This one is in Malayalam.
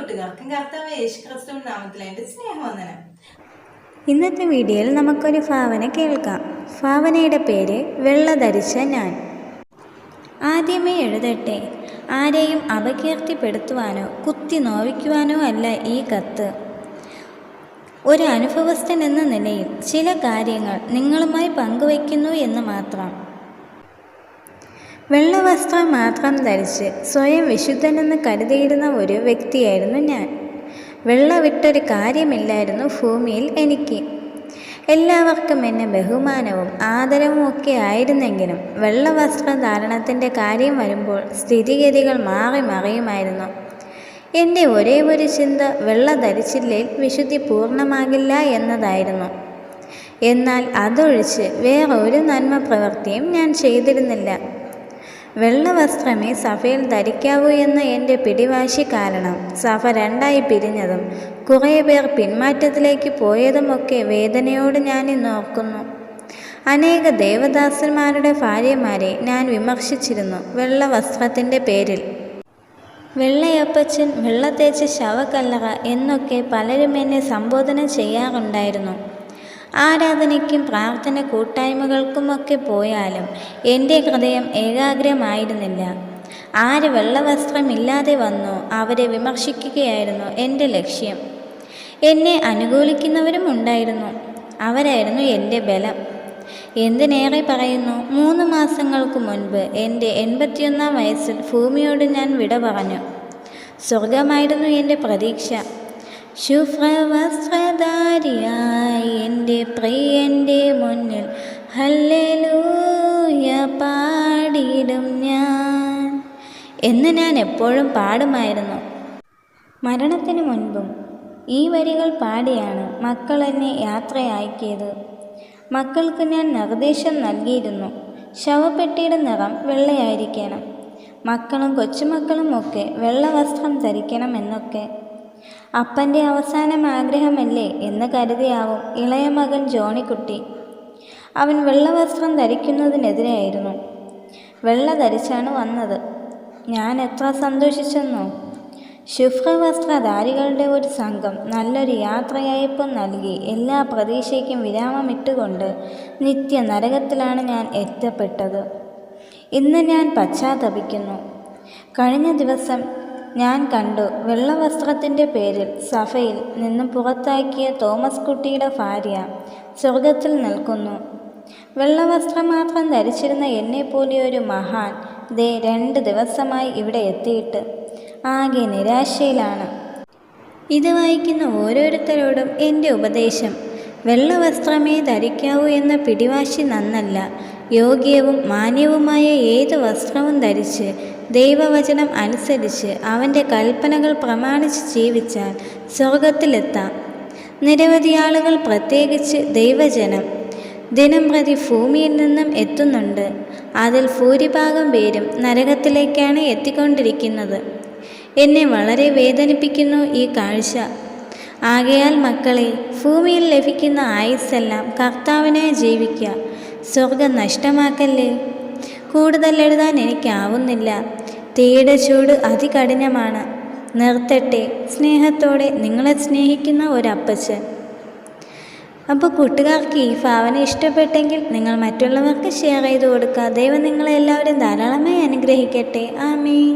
കൂട്ടുകാർക്കും കർത്താവ് യേശുക്രിസ്തുവിന്റെ നാമത്തിൽ എൻ്റെ സ്നേഹവന്ദനം. ഇന്നത്തെ വീഡിയോയിൽ നമുക്കൊരു ഭാവന കേൾക്കാം. ഭാവനയുടെ പേര് വെള്ള ധരിച്ച ഞാൻ. ആദ്യമേ എഴുതട്ടെ, ആരെയും അപകീർത്തിപ്പെടുത്തുവാനോ കുത്തി നോവിക്കുവാനോ അല്ല ഈ കത്ത്. ഒരു അനുഭവസ്ഥൻ എന്ന നിലയിൽ ചില കാര്യങ്ങൾ നിങ്ങളുമായി പങ്കുവയ്ക്കുന്നു എന്ന് മാത്രം. വെള്ളവസ്ത്രം മാത്രം ധരിച്ച് സ്വയം വിശുദ്ധനെന്ന് കരുതിയിരുന്ന ഒരു വ്യക്തിയായിരുന്നു ഞാൻ. വെള്ള വിട്ടൊരു കാര്യമില്ലായിരുന്നു ഭൂമിയിൽ എനിക്ക്. എല്ലാവർക്കും എന്നെ ബഹുമാനവും ആദരവും ഒക്കെ ആയിരുന്നെങ്കിലും വെള്ളവസ്ത്രധാരണത്തിൻ്റെ കാര്യം വരുമ്പോൾ സ്ഥിതിഗതികൾ മാറി മറിയുമായിരുന്നു. എൻ്റെ ഒരേ ഒരു ചിന്ത വെള്ള ധരിച്ചില്ലെങ്കിൽ വിശുദ്ധി പൂർണ്ണമാകില്ല എന്നതായിരുന്നു. എന്നാൽ അതൊഴിച്ച് വേറെ ഒരു നന്മ പ്രവൃത്തിയും ഞാൻ ചെയ്തിരുന്നില്ല. വെള്ളവസ്ത്രമേ സഭയിൽ ധരിക്കാവൂ എന്ന എൻ്റെ പിടിവാശി കാരണം സഭ രണ്ടായി പിരിഞ്ഞതും കുറേ പേർ പിന്മാറ്റത്തിലേക്ക് പോയതുമൊക്കെ വേദനയോട് ഞാൻ ഇന്ന് ഓർക്കുന്നു. അനേക ദേവദാസന്മാരുടെ ഭാര്യമാരെ ഞാൻ വിമർശിച്ചിരുന്നു വെള്ളവസ്ത്രത്തിൻ്റെ പേരിൽ. വെള്ളയപ്പച്ചൻ, വെള്ളത്തേച്ച ശവക്കല്ലറ എന്നൊക്കെ പലരും എന്നെ സംബോധന ചെയ്യാറുണ്ടായിരുന്നു. ആരാധനയ്ക്കും പ്രാർത്ഥന കൂട്ടായ്മകൾക്കുമൊക്കെ പോയാലും എൻ്റെ ഹൃദയം ഏകാഗ്രമായിരുന്നില്ല. ആര് വെള്ളവസ്ത്രമില്ലാതെ വന്നോ അവരെ വിമർശിക്കുകയായിരുന്നു എൻ്റെ ലക്ഷ്യം. എന്നെ അനുകൂലിക്കുന്നവരും ഉണ്ടായിരുന്നു. അവരായിരുന്നു എൻ്റെ ബലം. എന്തിനേറെ പറയുന്നു, 3 മാസങ്ങൾക്ക് മുൻപ് എൻ്റെ 81-ാം വയസ്സിൽ ഭൂമിയോട് ഞാൻ വിട പറഞ്ഞു. സ്വർഗമായിരുന്നു എൻ്റെ പ്രതീക്ഷ. ശുഭ്രവസ്ത്രധാരിയായി എൻ്റെ പ്രിയൻ്റെ മുന്നിൽ ഹല്ലേലൂയ പാടിയിടും ഞാൻ എന്ന് ഞാൻ എപ്പോഴും പാടുമായിരുന്നു. മരണത്തിന് മുൻപും ഈ വരികൾ പാടിയാണ് മക്കൾ എന്നെ യാത്രയാക്കിയത്. മക്കൾക്ക് ഞാൻ നിർദ്ദേശം നൽകിയിരുന്നു, ശവപ്പെട്ടിയുടെ നിറം വെള്ളയായിരിക്കണം, മക്കളും കൊച്ചുമക്കളും ഒക്കെ വെള്ളവസ്ത്രം ധരിക്കണം എന്നൊക്കെ. അപ്പൻ്റെ അവസാനം ആഗ്രഹമല്ലേ എന്ന് കരുതിയാവും ഇളയ മകൻ ജോണിക്കുട്ടി. അവൻ വെള്ളവസ്ത്രം ധരിക്കുന്നതിനെതിരെയായിരുന്നു. വെള്ള ധരിച്ചാണ് വന്നത്. ഞാൻ എത്ര സന്തോഷിച്ചെന്നോ. ശുഭ്രവസ്ത്രധാരികളുടെ ഒരു സംഘം നല്ലൊരു യാത്രയയപ്പും നൽകി എല്ലാ പ്രതീക്ഷയ്ക്കും വിരാമമിട്ടുകൊണ്ട് നിത്യ നരകത്തിലാണ് ഞാൻ എത്തപ്പെട്ടത്. ഇന്ന് ഞാൻ പശ്ചാത്തപിക്കുന്നു. കഴിഞ്ഞ ദിവസം ഞാൻ കണ്ടു, വെള്ളവസ്ത്രത്തിൻ്റെ പേരിൽ സഭയിൽ നിന്നും പുറത്താക്കിയ തോമസ് കുട്ടിയുടെ ഭാര്യ സ്വർഗത്തിൽ നിൽക്കുന്നു. വെള്ളവസ്ത്രം മാത്രം ധരിച്ചിരുന്ന എന്നെപ്പോലെ ഒരു മഹാൻ 2 ദിവസമായി ഇവിടെ എത്തിയിട്ട് ആകെ നിരാശയിലാണ്. ഇത് വായിക്കുന്ന ഓരോരുത്തരോടും എൻ്റെ ഉപദേശം, വെള്ളവസ്ത്രമേ ധരിക്കാവൂ എന്ന പിടിവാശി നന്നല്ല. യോഗ്യവും മാന്യവുമായ ഏത് വസ്ത്രവും ധരിച്ച് ദൈവവചനം അനുസരിച്ച് അവൻ്റെ കൽപ്പനകൾ പ്രമാണിച്ച് ജീവിച്ചാൽ സ്വർഗത്തിലെത്താം. നിരവധി ആളുകൾ, പ്രത്യേകിച്ച് ദൈവജനം, ദിനം പ്രതി ഭൂമിയിൽ നിന്നും എത്തുന്നുണ്ട്. അതിൽ ഭൂരിഭാഗം പേരും നരകത്തിലേക്കാണ് എത്തിക്കൊണ്ടിരിക്കുന്നത്. എന്നെ വളരെ വേദനിപ്പിക്കുന്നു ഈ കാഴ്ച. ആകയാൽ മക്കളെ, ഭൂമിയിൽ ലഭിക്കുന്ന ആയുസ്സെല്ലാം കർത്താവിനായി ജീവിക്കുക. സ്വർഗം നഷ്ടമാക്കല്ലേ. കൂടുതൽ എഴുതാൻ എനിക്കാവുന്നില്ല. തീയുടെ ചൂട് അതികഠിനമാണ്. നിർത്തട്ടെ. സ്നേഹത്തോടെ നിങ്ങളെ സ്നേഹിക്കുന്ന ഒരപ്പച്ചൻ. അപ്പോൾ കൂട്ടുകാർക്ക് ഈ ഭാവന ഇഷ്ടപ്പെട്ടെങ്കിൽ നിങ്ങൾ മറ്റുള്ളവർക്ക് ഷെയർ ചെയ്ത് കൊടുക്കുക. ദൈവം നിങ്ങളെ എല്ലാവരും ധാരാളമായി അനുഗ്രഹിക്കട്ടെ. ആമേൻ.